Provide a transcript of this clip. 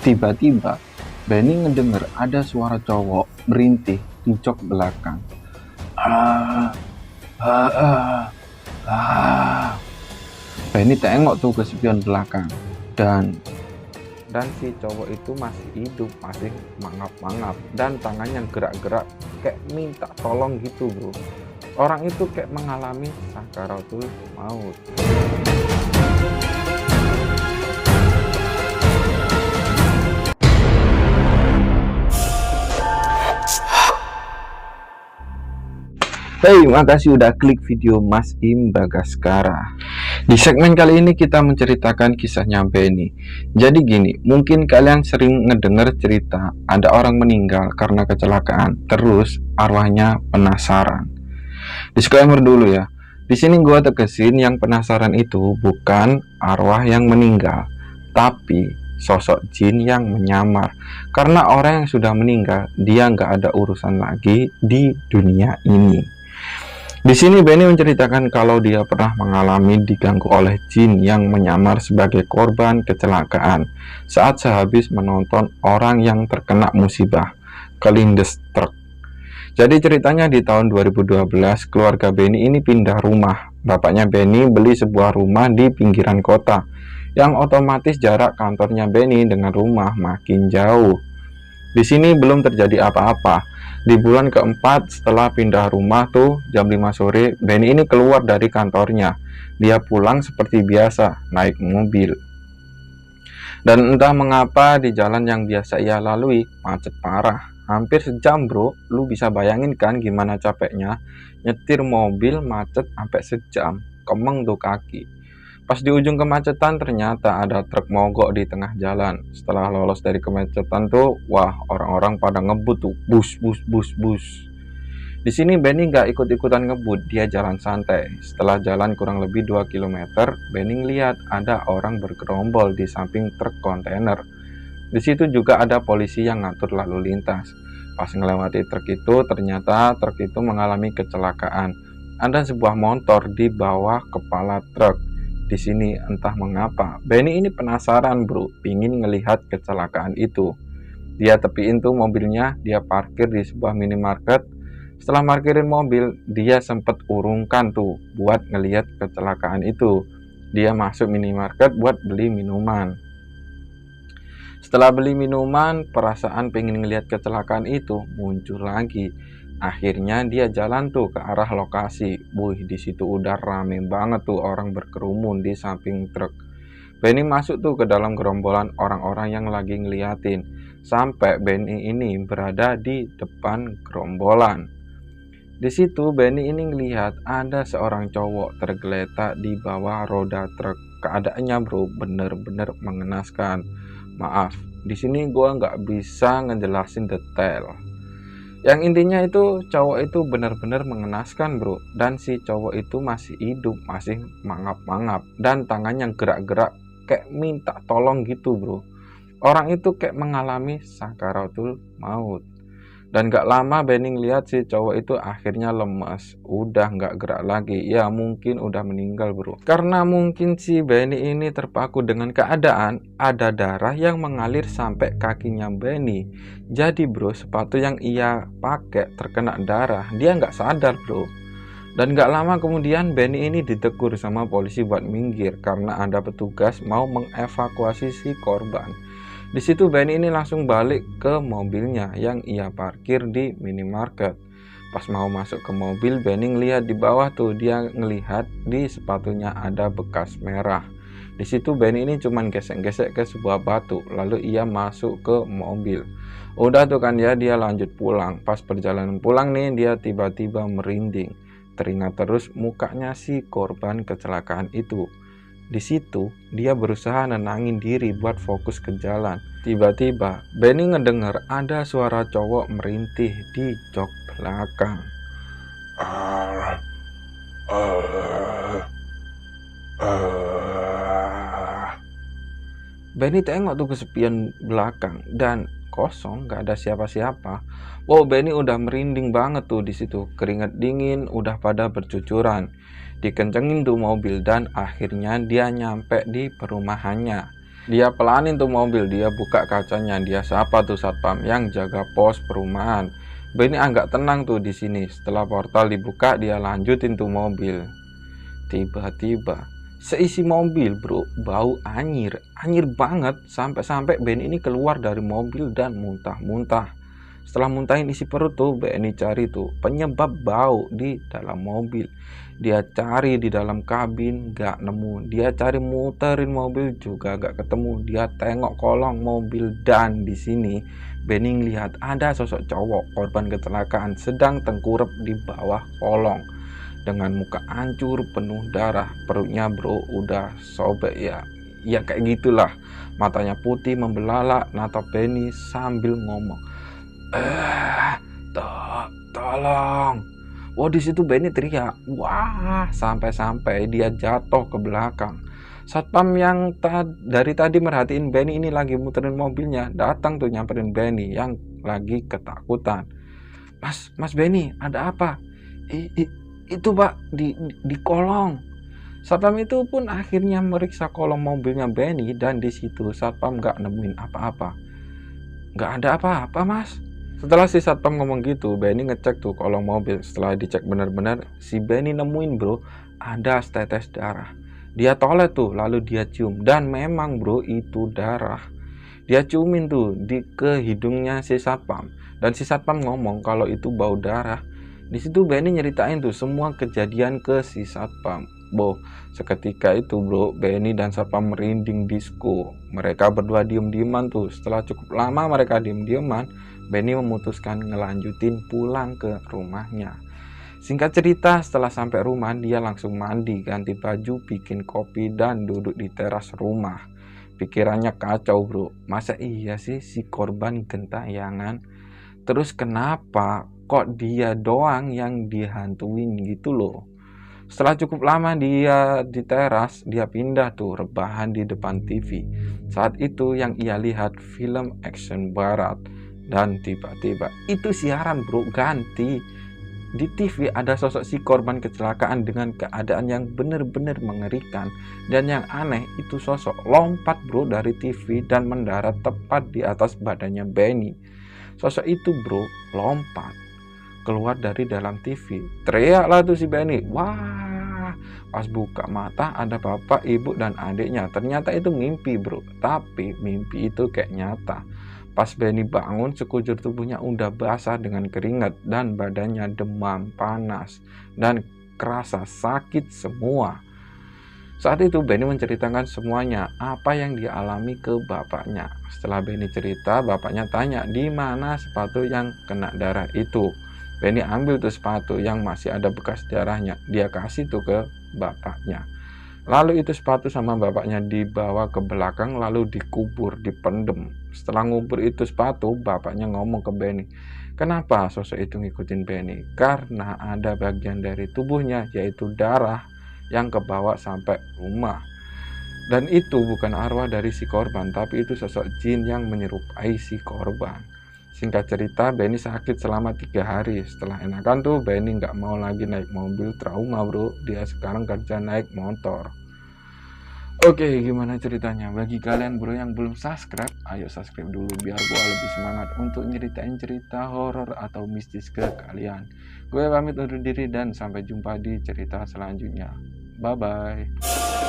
Tiba-tiba, Benny ngedenger ada suara cowok merintih di jok belakang. Ah, ah, ah, ah. Benny tengok tuh ke spion belakang dan si cowok itu masih hidup, masih mangap-mangap, dan tangannya gerak-gerak kayak minta tolong gitu bro. Orang itu kayak mengalami sakaratul maut. Hey, makasih udah klik video Mas Im Bagaskara. Di segmen kali ini kita menceritakan kisahnya Benny. Jadi gini, mungkin kalian sering ngedenger cerita ada orang meninggal karena kecelakaan, terus arwahnya penasaran. Disclaimer dulu ya. Di sini gua tekesin yang penasaran itu bukan arwah yang meninggal, tapi sosok jin yang menyamar. Karena orang yang sudah meninggal, dia nggak ada urusan lagi di dunia ini. Di sini Benny menceritakan kalau dia pernah mengalami diganggu oleh jin yang menyamar sebagai korban kecelakaan saat sehabis menonton orang yang terkena musibah kelindes truk. Jadi ceritanya di tahun 2012 keluarga Benny ini pindah rumah. Bapaknya Benny beli sebuah rumah di pinggiran kota yang otomatis jarak kantornya Benny dengan rumah makin jauh. Di sini belum terjadi apa-apa. Di bulan keempat setelah pindah rumah tuh jam 5 sore, Benny ini keluar dari kantornya. Dia pulang seperti biasa, naik mobil. Dan entah mengapa di jalan yang biasa ia lalui, macet parah. Hampir sejam bro, lu bisa bayangin kan gimana capeknya? Nyetir mobil macet sampai sejam, kemeng tuh kaki. Pas di ujung kemacetan ternyata ada truk mogok di tengah jalan. Setelah lolos dari kemacetan tuh, wah orang-orang pada ngebut tuh, bus. Di sini Benny nggak ikut-ikutan ngebut, dia jalan santai. Setelah jalan kurang lebih 2 km, Benny lihat ada orang bergerombol di samping truk kontainer. Di situ juga ada polisi yang ngatur lalu lintas. Pas ngelewati truk itu, ternyata truk itu mengalami kecelakaan. Ada sebuah motor di bawah kepala truk. Di sini entah mengapa Benny ini penasaran bro, pingin ngelihat kecelakaan itu. Dia tepiin tuh mobilnya, dia parkir di sebuah minimarket. Setelah parkirin mobil, dia sempet urungkan tuh buat ngelihat kecelakaan itu. Dia masuk minimarket buat beli minuman. Setelah beli minuman, perasaan pengen ngelihat kecelakaan itu muncul lagi. Akhirnya dia jalan tuh ke arah lokasi. Di situ udah rame banget tuh orang berkerumun di samping truk. Benny masuk tuh ke dalam gerombolan orang-orang yang lagi ngeliatin. Sampai Benny ini berada di depan gerombolan. Di situ Benny ini ngelihat ada seorang cowok tergeletak di bawah roda truk. Keadaannya bro bener-bener mengenaskan. Maaf, di sini gua nggak bisa ngejelasin detail. Yang intinya itu cowok itu benar-benar mengenaskan bro. Dan si cowok itu masih hidup, masih mangap-mangap, dan tangannya gerak-gerak kayak minta tolong gitu bro. Orang itu kayak mengalami sakaratul maut. Dan gak lama Benny lihat si cowok itu akhirnya lemas, udah gak gerak lagi. Ya mungkin udah meninggal bro. Karena mungkin si Benny ini terpaku dengan keadaan, ada darah yang mengalir sampai kakinya Benny. Jadi bro, sepatu yang ia pakai terkena darah, dia gak sadar bro. Dan gak lama kemudian Benny ini ditegur sama polisi buat minggir karena ada petugas mau mengevakuasi si korban. Di situ Benny ini langsung balik ke mobilnya yang ia parkir di minimarket. Pas mau masuk ke mobil, Benny ngelihat di bawah tuh, dia ngelihat di sepatunya ada bekas merah. Di situ Benny ini cuman gesek-gesek ke sebuah batu, lalu ia masuk ke mobil. Udah tuh kan ya, dia lanjut pulang. Pas perjalanan pulang nih, dia tiba-tiba merinding. Teringat terus mukanya si korban kecelakaan itu. Di situ dia berusaha nenangin diri buat fokus ke jalan. Tiba-tiba Benny ngedenger ada suara cowok merintih di jok belakang. Benny tengok tuh ke spion belakang dan kosong, gak ada siapa-siapa. Wow, Benny udah merinding banget tuh di situ. Keringat dingin udah pada bercucuran. Dikencengin tuh mobil dan akhirnya dia nyampe di perumahannya. Dia pelanin tuh mobil, dia buka kacanya, dia sapa tuh satpam yang jaga pos perumahan. Benny agak tenang tuh di sini. Setelah portal dibuka, dia lanjutin tuh mobil. Tiba-tiba seisi mobil bro bau anyir, anyir banget, sampai-sampai Benny ini keluar dari mobil dan muntah-muntah. Setelah muntahin isi perut tuh, Benny cari tuh penyebab bau di dalam mobil. Dia cari di dalam kabin, gak nemu. Dia cari muterin mobil juga gak ketemu. Dia tengok kolong mobil dan di sini Benny lihat ada sosok cowok korban kecelakaan sedang tengkurap di bawah kolong dengan muka hancur penuh darah. Perutnya bro udah sobek ya. Ya kayak gitulah. Matanya putih membelalak, natap Benny sambil ngomong, tolong. Wah, di situ Benny teriak. Wah, sampai-sampai dia jatuh ke belakang. Satpam yang dari tadi merhatiin Benny ini lagi muterin mobilnya, datang tuh nyamperin Benny yang lagi ketakutan. Mas Benny, ada apa? Itu Pak, di kolong. Satpam itu pun akhirnya meriksa kolong mobilnya Benny dan di situ Satpam nggak nemuin apa-apa. Nggak ada apa-apa Mas. Setelah si Satpam ngomong gitu, Benny ngecek tuh kolong mobil. Setelah dicek benar-benar, si Benny nemuin bro, ada setetes darah. Dia toleh tuh, lalu dia cium dan memang bro itu darah. Dia ciumin tuh ke hidungnya si Satpam dan si Satpam ngomong kalau itu bau darah. Di situ Benny nyeritain tuh semua kejadian ke si Satpam. Seketika itu bro, Benny dan Satpam merinding disco. Mereka berdua diem-dieman tuh. Setelah cukup lama mereka diem-dieman, Benny memutuskan ngelanjutin pulang ke rumahnya. Singkat cerita, setelah sampai rumah, dia langsung mandi, ganti baju, bikin kopi, dan duduk di teras rumah. Pikirannya kacau bro, masa iya sih si korban gentayangan? Terus kenapa kok dia doang yang dihantuin gitu loh? Setelah cukup lama dia di teras, dia pindah tuh rebahan di depan TV. Saat itu yang ia lihat film action barat. Dan tiba-tiba itu siaran bro, ganti. Di TV ada sosok si korban kecelakaan dengan keadaan yang benar-benar mengerikan. Dan yang aneh itu sosok lompat bro dari TV dan mendarat tepat di atas badannya Benny. Sosok itu bro lompat keluar dari dalam TV. Teriaklah tuh si Benny. Wah, pas buka mata ada bapak, ibu, dan adiknya. Ternyata itu mimpi bro. Tapi mimpi itu kayak nyata. Pas Benny bangun, sekujur tubuhnya udah basah dengan keringat dan badannya demam, panas, dan kerasa sakit semua. Saat itu Benny menceritakan semuanya apa yang dia alami ke bapaknya. Setelah Benny cerita, bapaknya tanya di mana sepatu yang kena darah itu. Benny ambil tuh sepatu yang masih ada bekas darahnya. Dia kasih tuh ke bapaknya. Lalu itu sepatu sama bapaknya dibawa ke belakang lalu dikubur, dipendem. Setelah ngubur itu sepatu, bapaknya ngomong ke Benny, kenapa sosok itu ngikutin Benny? Karena ada bagian dari tubuhnya yaitu darah yang kebawa sampai rumah. Dan itu bukan arwah dari si korban, tapi itu sosok jin yang menyerupai si korban. Singkat cerita, Benny sakit selama 3 hari. Setelah enakan tuh, Benny nggak mau lagi naik mobil, trauma bro. Dia sekarang kerja naik motor. Oke, gimana ceritanya? Bagi kalian bro yang belum subscribe, ayo subscribe dulu biar gua lebih semangat untuk nyeritain cerita horor atau mistis ke kalian. Gue pamit undur diri dan sampai jumpa di cerita selanjutnya. Bye-bye.